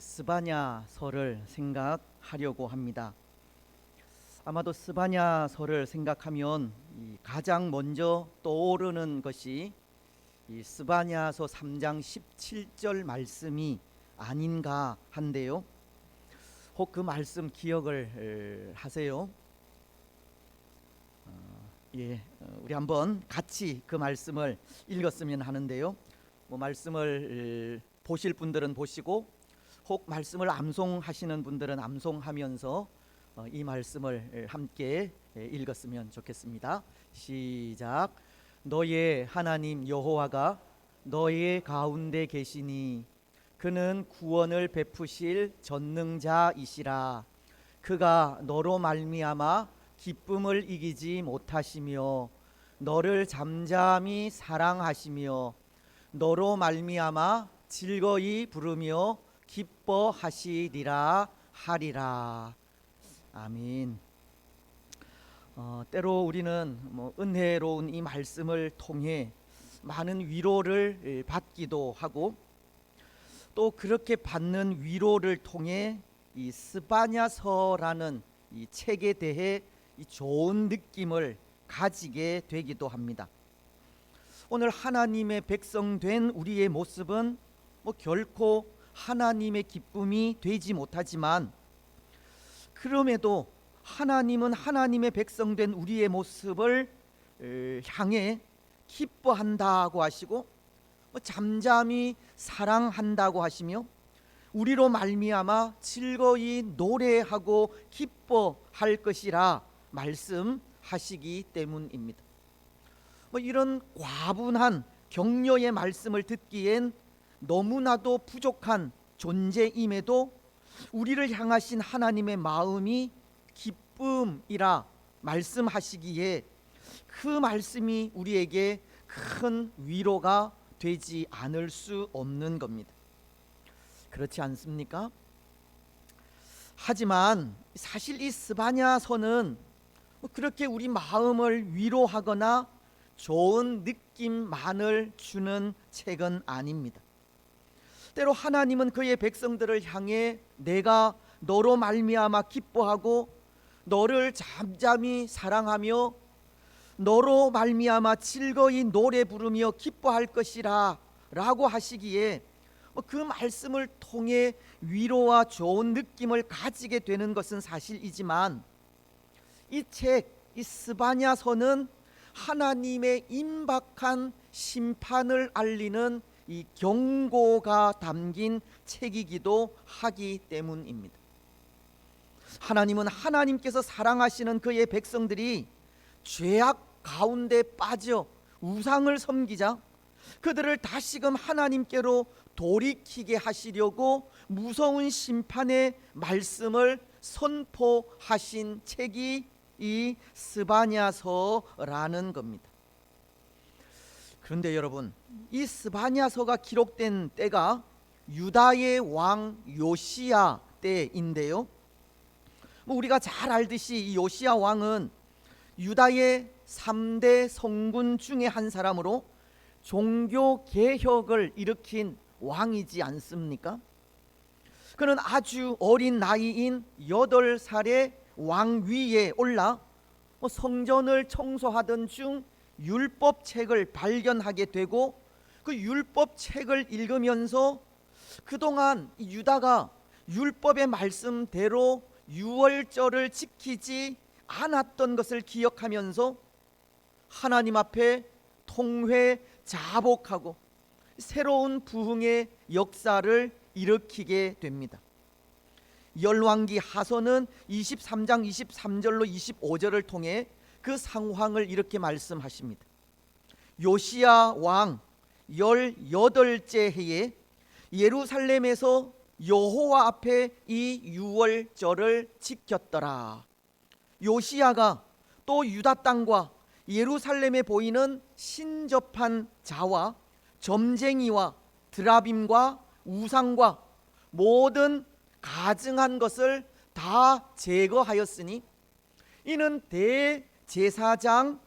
스바냐서를 생각하려고 합니다. 아마도 스바냐서를 생각하면 가장 먼저 떠오르는 것이 이 스바냐서 3장 17절 말씀이 아닌가 한데요. 혹 그 말씀 기억을 하세요? 우리 한번 같이 그 말씀을 읽었으면 하는데요. 말씀을 보실 분들은 보시고 혹 말씀을 암송하시는 분들은 암송하면서 이 말씀을 함께 읽었으면 좋겠습니다. 시작. 너의 하나님 여호와가 너의 가운데 계시니 그는 구원을 베푸실 전능자이시라. 그가 너로 말미암아 기쁨을 이기지 못하시며 너를 잠잠히 사랑하시며 너로 말미암아 즐거이 부르며 기뻐하시리라 하리라. 아멘. 때로 우리는 은혜로운 이 말씀을 통해 많은 위로를 받기도 하고 또 그렇게 받는 위로를 통해 이 스바냐서라는 이 책에 대해 이 좋은 느낌을 가지게 되기도 합니다. 오늘 하나님의 백성 된 우리의 모습은 결코 하나님의 기쁨이 되지 못하지만 그럼에도 하나님은 하나님의 백성 된 우리의 모습을 향해 기뻐한다고 하시고 잠잠히 사랑한다고 하시며 우리로 말미암아 즐거이 노래하고 기뻐할 것이라 말씀하시기 때문입니다. 이런 과분한 격려의 말씀을 듣기엔 너무나도 부족한 존재임에도 우리를 향하신 하나님의 마음이 기쁨이라 말씀하시기에 그 말씀이 우리에게 큰 위로가 되지 않을 수 없는 겁니다. 그렇지 않습니까? 하지만 사실 이 스바냐서는 그렇게 우리 마음을 위로하거나 좋은 느낌만을 주는 책은 아닙니다. 때로 하나님은 그의 백성들을 향해 내가 너로 말미암아 기뻐하고 너를 잠잠히 사랑하며 너로 말미암아 즐거이 노래 부르며 기뻐할 것이라 라고 하시기에 그 말씀을 통해 위로와 좋은 느낌을 가지게 되는 것은 사실이지만 이 책, 이 스바냐서는 하나님의 임박한 심판을 알리는 이 경고가 담긴 책이기도 하기 때문입니다. 하나님은 하나님께서 사랑하시는 그의 백성들이 죄악 가운데 빠져 우상을 섬기자 그들을 다시금 하나님께로 돌이키게 하시려고 무서운 심판의 말씀을 선포하신 책이 이 스바냐서라는 겁니다. 그런데 여러분, 이 스바냐서가 기록된 때가 유다의 왕 요시야 때인데요. 우리가 잘 알듯이 이 요시야 왕은 유다의 3대 성군 중에 한 사람으로 종교 개혁을 일으킨 왕이지 않습니까? 그는 아주 어린 나이인 8살에 왕위에 올라 성전을 청소하던 중 율법책을 발견하게 되고 그 율법책을 읽으면서 그동안 유다가 율법의 말씀대로 유월절을 지키지 않았던 것을 기억하면서 하나님 앞에 통회자복하고 새로운 부흥의 역사를 일으키게 됩니다. 열왕기 하서는 23장 23절로 25절을 통해 그 상황을 이렇게 말씀하십니다. 요시야 왕 18째 해에 예루살렘에서 여호와 앞에 이 유월절을 지켰더라. 요시야가 또 유다 땅과 예루살렘에 보이는 신접한 자와 점쟁이와 드라빔과 우상과 모든 가증한 것을 다 제거하였으니 이는 대제사장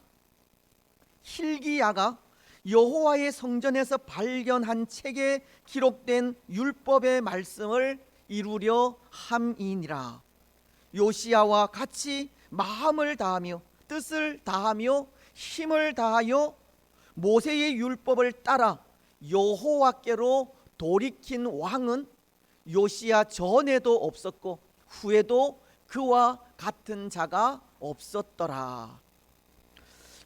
hil기야가 여호와의 성전에서 발견한 책에 기록된 율법의 말씀을 이루려 함이니라. 요시야와 같이 마음을 다하며 뜻을 다하며 힘을 다하여 모세의 율법을 따라 여호와께로 돌이킨 왕은 요시야 전에도 없었고 후에도 그와 같은 자가 없었더라.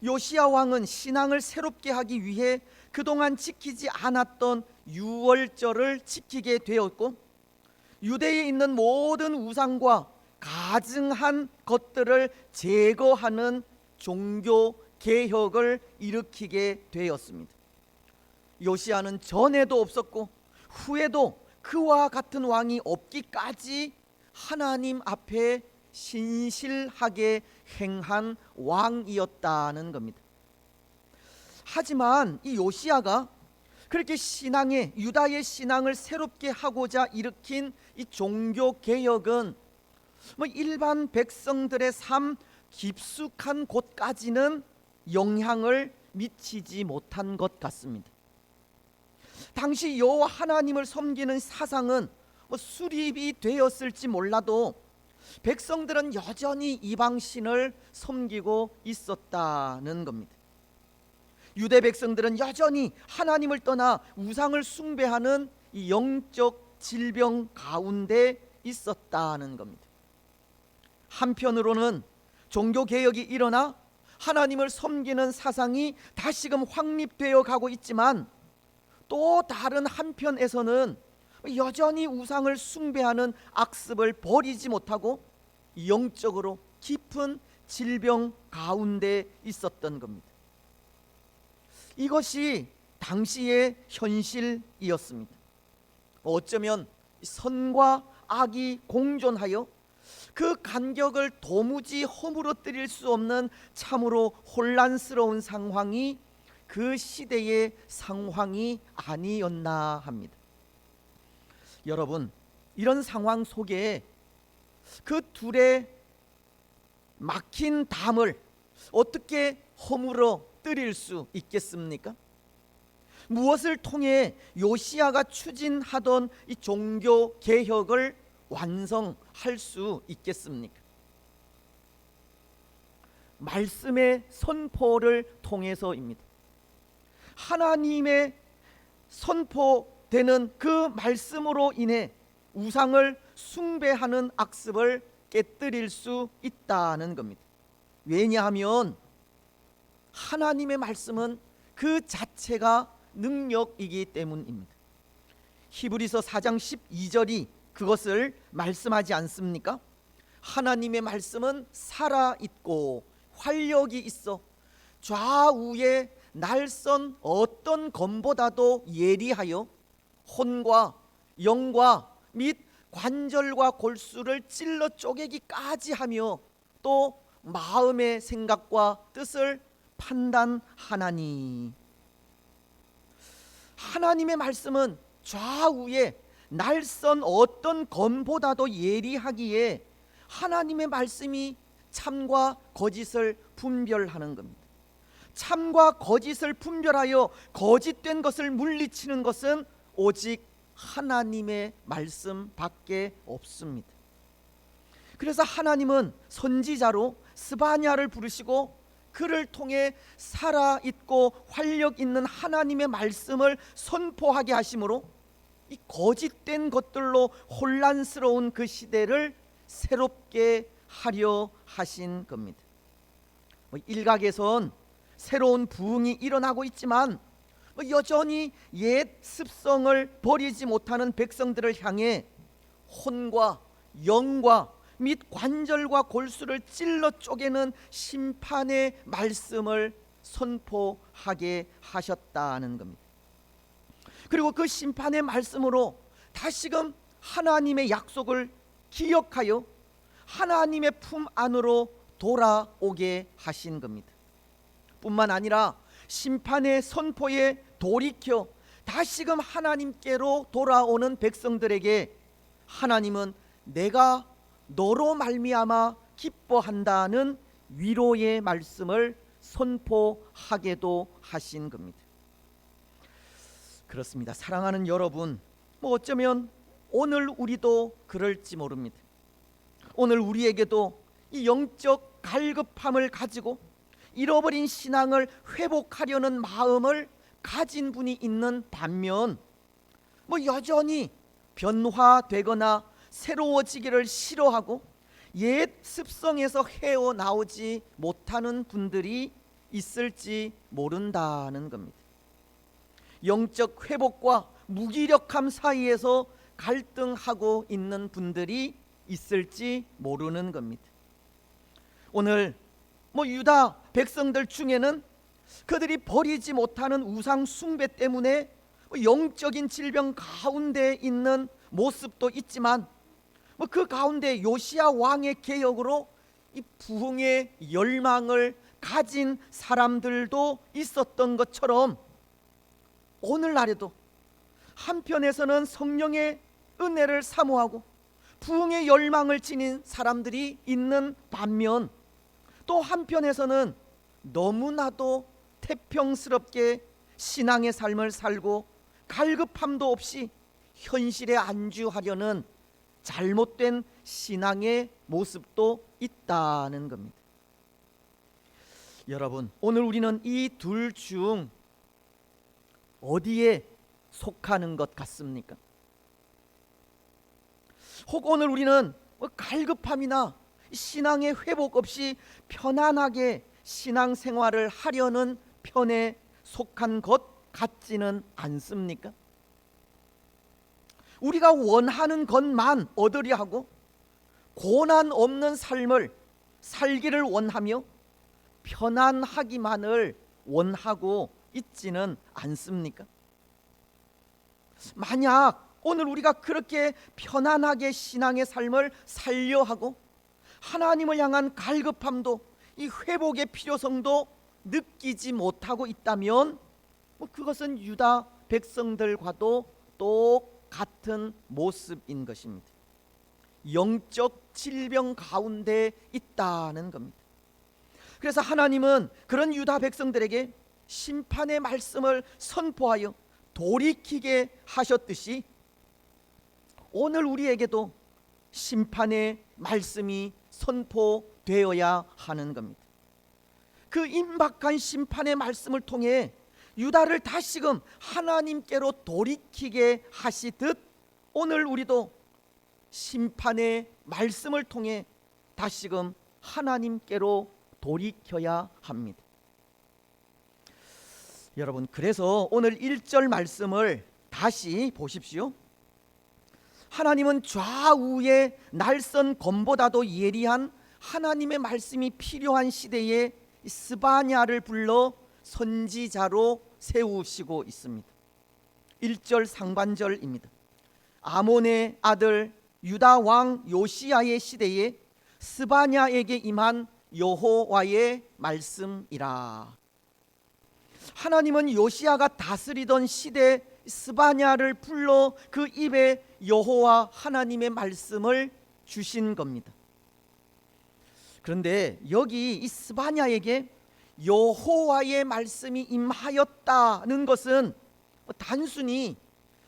요시야 왕은 신앙을 새롭게 하기 위해 그동안 지키지 않았던 유월절을 지키게 되었고, 유대에 있는 모든 우상과 가증한 것들을 제거하는 종교 개혁을 일으키게 되었습니다. 요시야는 전에도 없었고 후에도 그와 같은 왕이 없기까지 하나님 앞에 신실하게 행한 왕이었다는 겁니다. 하지만 이 요시야가 그렇게 유다의 신앙을 새롭게 하고자 일으킨 이 종교 개혁은 일반 백성들의 삶 깊숙한 곳까지는 영향을 미치지 못한 것 같습니다. 당시 여호와 하나님을 섬기는 사상은 수립이 되었을지 몰라도 백성들은 여전히 이방신을 섬기고 있었다는 겁니다. 유대 백성들은 여전히 하나님을 떠나 우상을 숭배하는 이 영적 질병 가운데 있었다는 겁니다. 한편으로는 종교개혁이 일어나 하나님을 섬기는 사상이 다시금 확립되어 가고 있지만, 또 다른 한편에서는 여전히 우상을 숭배하는 악습을 버리지 못하고 영적으로 깊은 질병 가운데 있었던 겁니다. 이것이 당시의 현실이었습니다. 어쩌면 선과 악이 공존하여 그 간격을 도무지 허물어뜨릴 수 없는 참으로 혼란스러운 상황이 그 시대의 상황이 아니었나 합니다. 여러분, 이런 상황 속에 그 둘의 막힌 담을 어떻게 허물어뜨릴 수 있겠습니까? 무엇을 통해 요시야가 추진하던 이 종교 개혁을 완성할 수 있겠습니까? 말씀의 선포를 통해서입니다. 하나님의 선포되는 그 말씀으로 인해 우상을 숭배하는 악습을 깨뜨릴 수 있다는 겁니다. 왜냐하면 하나님의 말씀은 그 자체가 능력이기 때문입니다. 히브리서 4장 12절이 그것을 말씀하지 않습니까? 하나님의 말씀은 살아있고 활력이 있어 좌우의 날선 어떤 검보다도 예리하여 혼과 영과 및 관절과 골수를 찔러 쪼개기까지 하며 또 마음의 생각과 뜻을 판단하나니. 하나님의 말씀은 좌우에 날선 어떤 검보다도 예리하기에 하나님의 말씀이 참과 거짓을 분별하는 겁니다. 참과 거짓을 분별하여 거짓된 것을 물리치는 것은 오직 하나님의 말씀밖에 없습니다. 그래서 하나님은 선지자로 스바냐를 부르시고 그를 통해 살아있고 활력 있는 하나님의 말씀을 선포하게 하심으로 이 거짓된 것들로 혼란스러운 그 시대를 새롭게 하려 하신 겁니다. 일각에선 새로운 부흥이 일어나고 있지만 여전히 옛 습성을 버리지 못하는 백성들을 향해 혼과 영과 및 관절과 골수를 찔러 쪼개는 심판의 말씀을 선포하게 하셨다는 겁니다. 그리고 그 심판의 말씀으로 다시금 하나님의 약속을 기억하여 하나님의 품 안으로 돌아오게 하신 겁니다. 뿐만 아니라 심판의 선포에 돌이켜 다시금 하나님께로 돌아오는 백성들에게 하나님은 내가 너로 말미암아 기뻐한다는 위로의 말씀을 선포하게도 하신 겁니다. 그렇습니다. 사랑하는 여러분, 어쩌면 오늘 우리도 그럴지 모릅니다. 오늘 우리에게도 이 영적 갈급함을 가지고 잃어버린 신앙을 회복하려는 마음을 가진 분이 있는 반면 여전히 변화되거나 새로워지기를 싫어하고 옛 습성에서 헤어나오지 못하는 분들이 있을지 모른다는 겁니다. 영적 회복과 무기력함 사이에서 갈등하고 있는 분들이 있을지 모르는 겁니다. 오늘 유다 백성들 중에는 그들이 버리지 못하는 우상 숭배 때문에 영적인 질병 가운데 있는 모습도 있지만 그 가운데 요시야 왕의 개혁으로 이 부흥의 열망을 가진 사람들도 있었던 것처럼 오늘날에도 한편에서는 성령의 은혜를 사모하고 부흥의 열망을 지닌 사람들이 있는 반면 또 한편에서는 너무나도 태평스럽게 신앙의 삶을 살고 갈급함도 없이 현실에 안주하려는 잘못된 신앙의 모습도 있다는 겁니다. 여러분, 오늘 우리는 이 둘 중 어디에 속하는 것 같습니까? 혹 오늘 우리는 갈급함이나 신앙의 회복 없이 편안하게 신앙생활을 하려는 편에 속한 것 같지는 않습니까? 우리가 원하는 것만 얻으려 하고 고난 없는 삶을 살기를 원하며 편안하기만을 원하고 있지는 않습니까? 만약 오늘 우리가 그렇게 편안하게 신앙의 삶을 살려 하고 하나님을 향한 갈급함도 이 회복의 필요성도 느끼지 못하고 있다면 그것은 유다 백성들과도 똑같은 모습인 것입니다. 영적 질병 가운데 있다는 겁니다. 그래서 하나님은 그런 유다 백성들에게 심판의 말씀을 선포하여 돌이키게 하셨듯이 오늘 우리에게도 심판의 말씀이 선포되어야 하는 겁니다. 그 임박한 심판의 말씀을 통해 유다를 다시금 하나님께로 돌이키게 하시듯 오늘 우리도 심판의 말씀을 통해 다시금 하나님께로 돌이켜야 합니다. 여러분, 그래서 오늘 1절 말씀을 다시 보십시오. 하나님은 좌우의 날선 검보다도 예리한 하나님의 말씀이 필요한 시대에 스바냐를 불러 선지자로 세우시고 있습니다. 1절 상반절입니다. 아몬의 아들 유다 왕 요시야의 시대에 스바냐에게 임한 여호와의 말씀이라. 하나님은 요시야가 다스리던 시대 스바냐를 불러 그 입에 여호와 하나님의 말씀을 주신 겁니다. 그런데 여기 이 스바냐에게 여호와의 말씀이 임하였다는 것은 단순히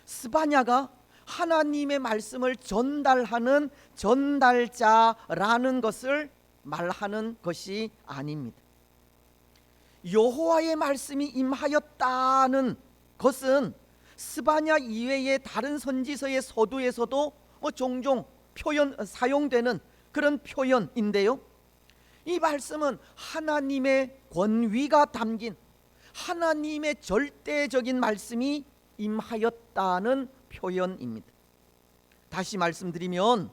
스바냐가 하나님의 말씀을 전달하는 전달자라는 것을 말하는 것이 아닙니다. 여호와의 말씀이 임하였다는 것은 스바냐 이외의 다른 선지서의 서두에서도 종종 사용되는 그런 표현인데요, 이 말씀은 하나님의 권위가 담긴 하나님의 절대적인 말씀이 임하였다는 표현입니다. 다시 말씀드리면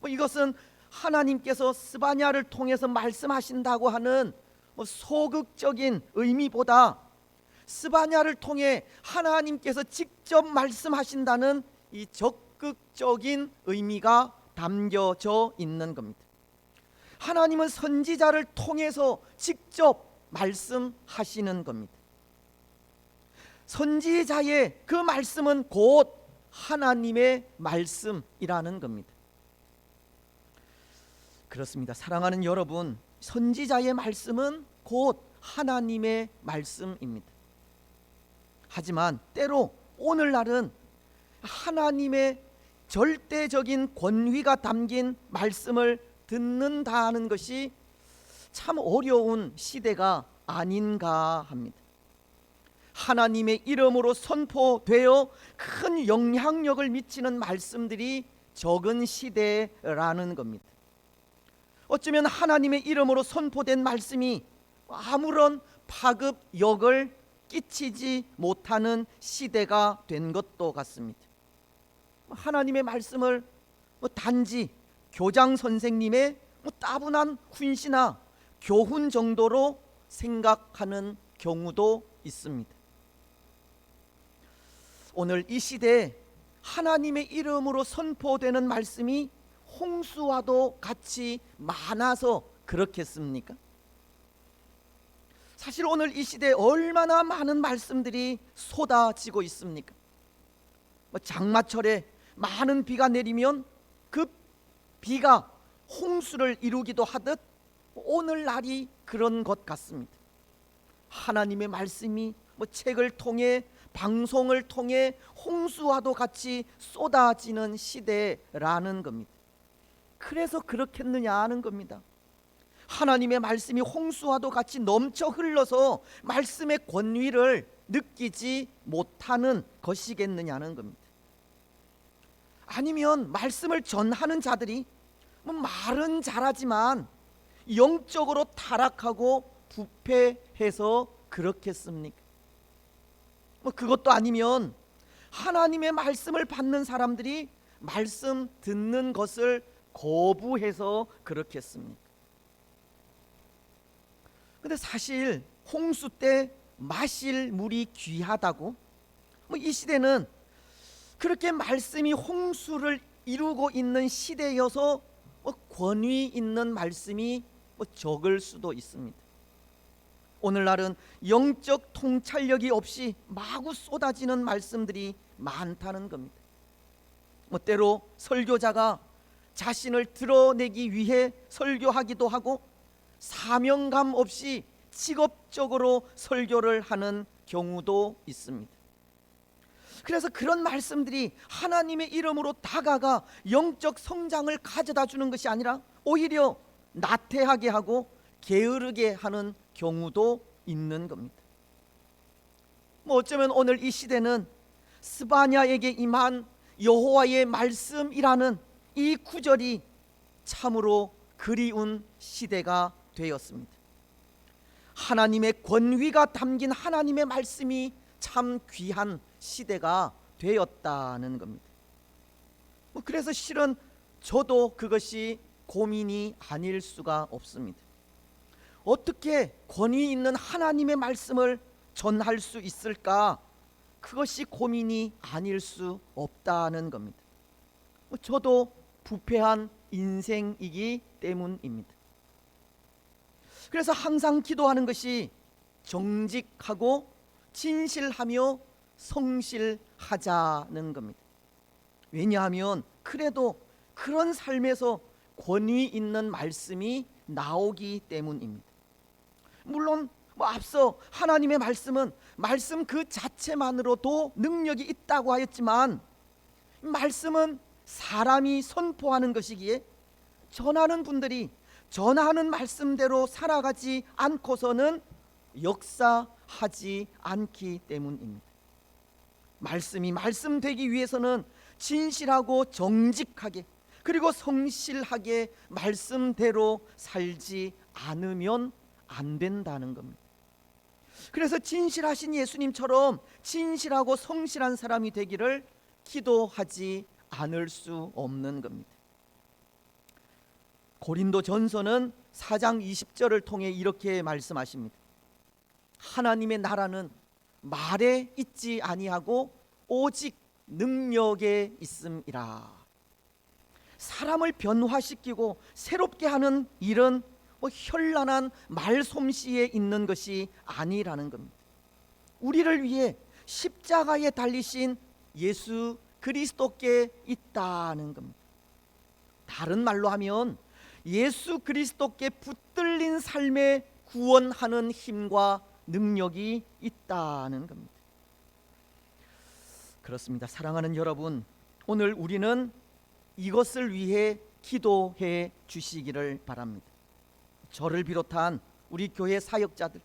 이것은 하나님께서 스바냐를 통해서 말씀하신다고 하는 소극적인 의미보다 스바냐를 통해 하나님께서 직접 말씀하신다는 이 적극적인 의미가 담겨져 있는 겁니다. 하나님은 선지자를 통해서 직접 말씀하시는 겁니다. 선지자의 그 말씀은 곧 하나님의 말씀이라는 겁니다. 그렇습니다. 사랑하는 여러분, 선지자의 말씀은 곧 하나님의 말씀입니다. 하지만 때로 오늘날은 하나님의 절대적인 권위가 담긴 말씀을 듣는다는 것이 참 어려운 시대가 아닌가 합니다. 하나님의 이름으로 선포되어 큰 영향력을 미치는 말씀들이 적은 시대라는 겁니다. 어쩌면 하나님의 이름으로 선포된 말씀이 아무런 파급력을 끼치지 못하는 시대가 된 것도 같습니다. 하나님의 말씀을 단지 교장 선생님의 따분한 훈시나 교훈 정도로 생각하는 경우도 있습니다. 오늘 이 시대에 하나님의 이름으로 선포되는 말씀이 홍수와도 같이 많아서 그렇겠습니까? 사실 오늘 이 시대에 얼마나 많은 말씀들이 쏟아지고 있습니까? 장마철에 많은 비가 내리면 그 비가 홍수를 이루기도 하듯 오늘날이 그런 것 같습니다. 하나님의 말씀이 책을 통해 방송을 통해 홍수와도 같이 쏟아지는 시대라는 겁니다. 그래서 그렇겠느냐 하는 겁니다. 하나님의 말씀이 홍수와도 같이 넘쳐 흘러서 말씀의 권위를 느끼지 못하는 것이겠느냐는 겁니다. 아니면 말씀을 전하는 자들이 말은 잘하지만 영적으로 타락하고 부패해서 그렇겠습니까? 그것도 아니면 하나님의 말씀을 받는 사람들이 말씀 듣는 것을 거부해서 그렇겠습니까? 근데 사실 홍수 때 마실 물이 귀하다고 이 시대는 그렇게 말씀이 홍수를 이루고 있는 시대여서 권위 있는 말씀이 적을 수도 있습니다. 오늘날은 영적 통찰력이 없이 마구 쏟아지는 말씀들이 많다는 겁니다. 때로 설교자가 자신을 드러내기 위해 설교하기도 하고 사명감 없이 직업적으로 설교를 하는 경우도 있습니다. 그래서 그런 말씀들이 하나님의 이름으로 다가가 영적 성장을 가져다 주는 것이 아니라 오히려 나태하게 하고 게으르게 하는 경우도 있는 겁니다. 어쩌면 오늘 이 시대는 스바냐에게 임한 여호와의 말씀이라는 이 구절이 참으로 그리운 시대가 되었습니다. 하나님의 권위가 담긴 하나님의 말씀이 참 귀한 시대가 되었다는 겁니다. 그래서 실은 저도 그것이 고민이 아닐 수가 없습니다. 어떻게 권위 있는 하나님의 말씀을 전할 수 있을까? 그것이 고민이 아닐 수 없다는 겁니다. 저도 부패한 인생이기 때문입니다. 그래서 항상 기도하는 것이 정직하고 진실하며 성실하자는 겁니다. 왜냐하면 그래도 그런 삶에서 권위 있는 말씀이 나오기 때문입니다. 물론 앞서 하나님의 말씀은 말씀 그 자체만으로도 능력이 있다고 하였지만 말씀은 사람이 선포하는 것이기에 전하는 분들이 전하는 말씀대로 살아가지 않고서는 역사하지 않기 때문입니다. 말씀이 말씀되기 위해서는 진실하고 정직하게 그리고 성실하게 말씀대로 살지 않으면 안 된다는 겁니다. 그래서 진실하신 예수님처럼 진실하고 성실한 사람이 되기를 기도하지 않을 수 없는 겁니다. 고린도 전서는 4장 20절을 통해 이렇게 말씀하십니다. 하나님의 나라는 말에 있지 아니하고 오직 능력에 있음이라. 사람을 변화시키고 새롭게 하는 일은 현란한 말솜씨에 있는 것이 아니라는 겁니다. 우리를 위해 십자가에 달리신 예수 그리스도께 있다는 겁니다. 다른 말로 하면 예수 그리스도께 붙들린 삶에 구원하는 힘과 능력이 있다는 겁니다. 그렇습니다. 사랑하는 여러분, 오늘 우리는 이것을 위해 기도해 주시기를 바랍니다. 저를 비롯한 우리 교회 사역자들,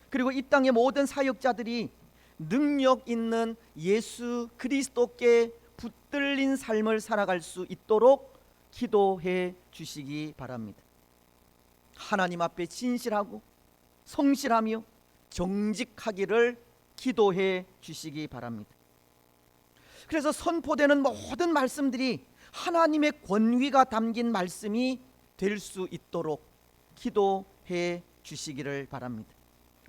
그리고 이 땅의 모든 사역자들이 능력 있는 예수 그리스도께 붙들린 삶을 살아갈 수 있도록 기도해 주시기 바랍니다. 하나님 앞에 진실하고 성실하며 정직하기를 기도해 주시기 바랍니다. 그래서 선포되는 모든 말씀들이 하나님의 권위가 담긴 말씀이 될 수 있도록 기도해 주시기를 바랍니다.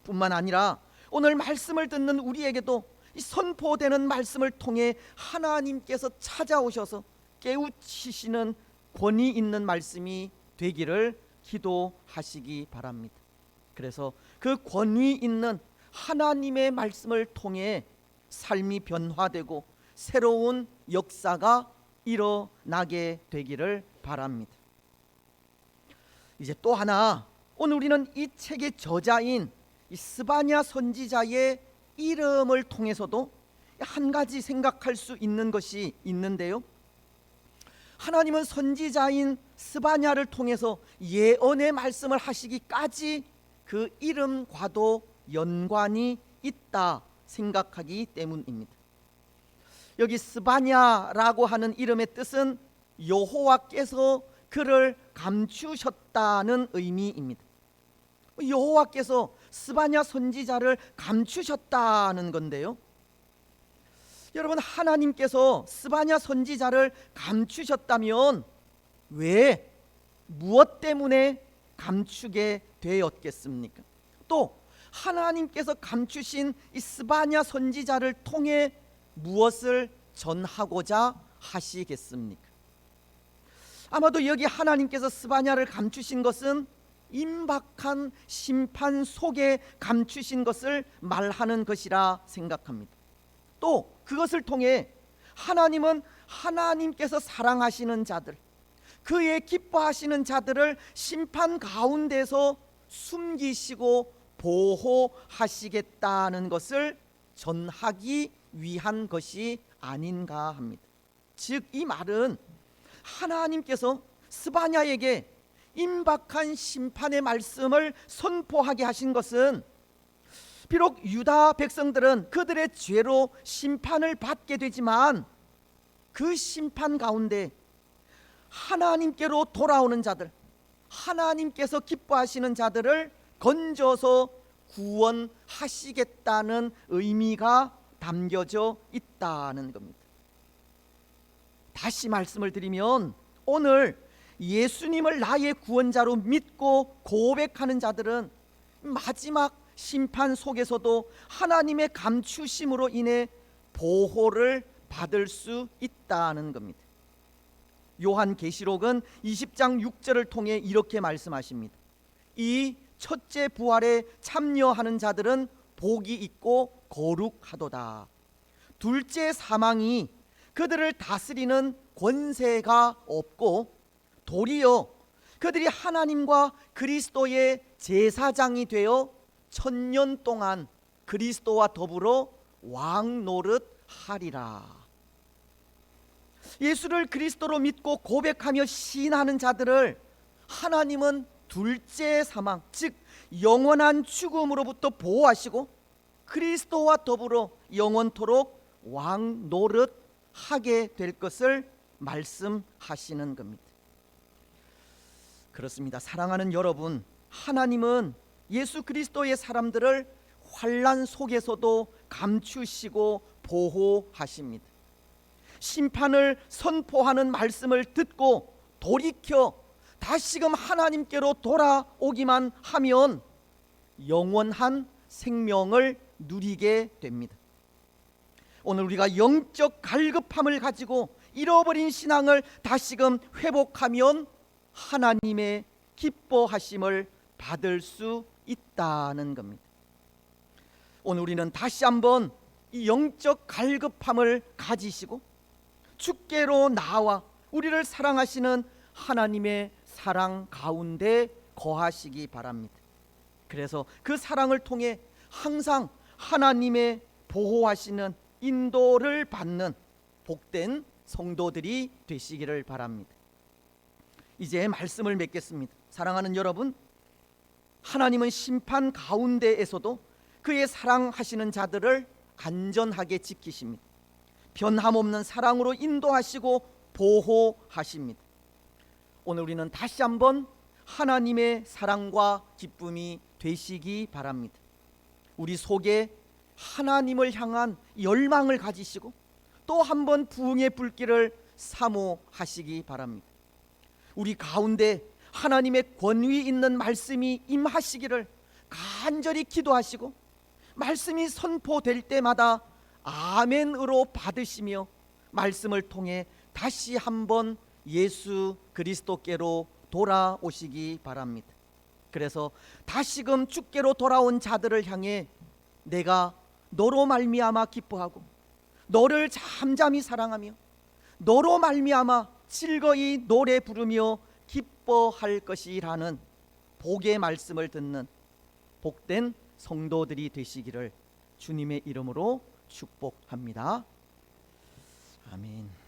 뿐만 아니라 오늘 말씀을 듣는 우리에게도 이 선포되는 말씀을 통해 하나님께서 찾아오셔서 깨우치시는 권위 있는 말씀이 되기를 기도하시기 바랍니다. 그래서 그 권위 있는 하나님의 말씀을 통해 삶이 변화되고 새로운 역사가 일어나게 되기를 바랍니다. 이제 또 하나, 오늘 우리는 이 책의 저자인 이 스바냐 선지자의 이름을 통해서도 한 가지 생각할 수 있는 것이 있는데요. 하나님은 선지자인 스바냐를 통해서 예언의 말씀을 하시기까지 그 이름과도 연관이 있다 생각하기 때문입니다. 여기 스바냐라고 하는 이름의 뜻은 여호와께서 그를 감추셨다는 의미입니다. 여호와께서 스바냐 선지자를 감추셨다는 건데요. 여러분, 하나님께서 스바냐 선지자를 감추셨다면 왜, 무엇 때문에 감추게 되었겠습니까? 또 하나님께서 감추신 이 스바냐 선지자를 통해 무엇을 전하고자 하시겠습니까? 아마도 여기 하나님께서 스바냐를 감추신 것은 임박한 심판 속에 감추신 것을 말하는 것이라 생각합니다. 또 그것을 통해 하나님은 하나님께서 사랑하시는 자들, 그의 기뻐하시는 자들을 심판 가운데서 숨기시고 보호하시겠다는 것을 전하기 위한 것이 아닌가 합니다. 즉, 이 말은 하나님께서 스바냐에게 임박한 심판의 말씀을 선포하게 하신 것은 비록 유다 백성들은 그들의 죄로 심판을 받게 되지만 그 심판 가운데 하나님께로 돌아오는 자들, 하나님께서 기뻐하시는 자들을 건져서 구원하시겠다는 의미가 담겨져 있다는 겁니다. 다시 말씀을 드리면 오늘 예수님을 나의 구원자로 믿고 고백하는 자들은 마지막 심판 속에서도 하나님의 감추심으로 인해 보호를 받을 수 있다는 겁니다. 요한계시록은 20장 6절을 통해 이렇게 말씀하십니다. 이 첫째 부활에 참여하는 자들은 복이 있고 거룩하도다. 둘째 사망이 그들을 다스리는 권세가 없고 도리어 그들이 하나님과 그리스도의 제사장이 되어 1000년 동안 그리스도와 더불어 왕 노릇하리라. 예수를 그리스도로 믿고 고백하며 시인하는 자들을 하나님은 둘째 사망, 즉 영원한 죽음으로부터 보호하시고 그리스도와 더불어 영원토록 왕 노릇하게 될 것을 말씀하시는 겁니다. 그렇습니다. 사랑하는 여러분, 하나님은 예수 그리스도의 사람들을 환난 속에서도 감추시고 보호하십니다. 심판을 선포하는 말씀을 듣고 돌이켜 다시금 하나님께로 돌아오기만 하면 영원한 생명을 누리게 됩니다. 오늘 우리가 영적 갈급함을 가지고 잃어버린 신앙을 다시금 회복하면 하나님의 기뻐하심을 받을 수 있다는 겁니다. 오늘 우리는 다시 한번 이 영적 갈급함을 가지시고 주께로 나와 우리를 사랑하시는 하나님의 사랑 가운데 거하시기 바랍니다. 그래서 그 사랑을 통해 항상 하나님의 보호하시는 인도를 받는 복된 성도들이 되시기를 바랍니다. 이제 말씀을 맺겠습니다. 사랑하는 여러분, 하나님은 심판 가운데에서도 그의 사랑하시는 자들을 안전하게 지키십니다. 변함없는 사랑으로 인도하시고 보호하십니다. 오늘 우리는 다시 한번 하나님의 사랑과 기쁨이 되시기 바랍니다. 우리 속에 하나님을 향한 열망을 가지시고 또 한 번 부흥의 불길을 사모하시기 바랍니다. 우리 가운데 하나님의 권위 있는 말씀이 임하시기를 간절히 기도하시고 말씀이 선포될 때마다 아멘으로 받으시며 말씀을 통해 다시 한번 예수 그리스도께로 돌아오시기 바랍니다. 그래서 다시금 주께로 돌아온 자들을 향해 내가 너로 말미암아 기뻐하고 너를 잠잠히 사랑하며 너로 말미암아 즐거이 노래 부르며 기뻐할 것이라는 복의 말씀을 듣는 복된 성도들이 되시기를 주님의 이름으로 축복합니다. 아멘.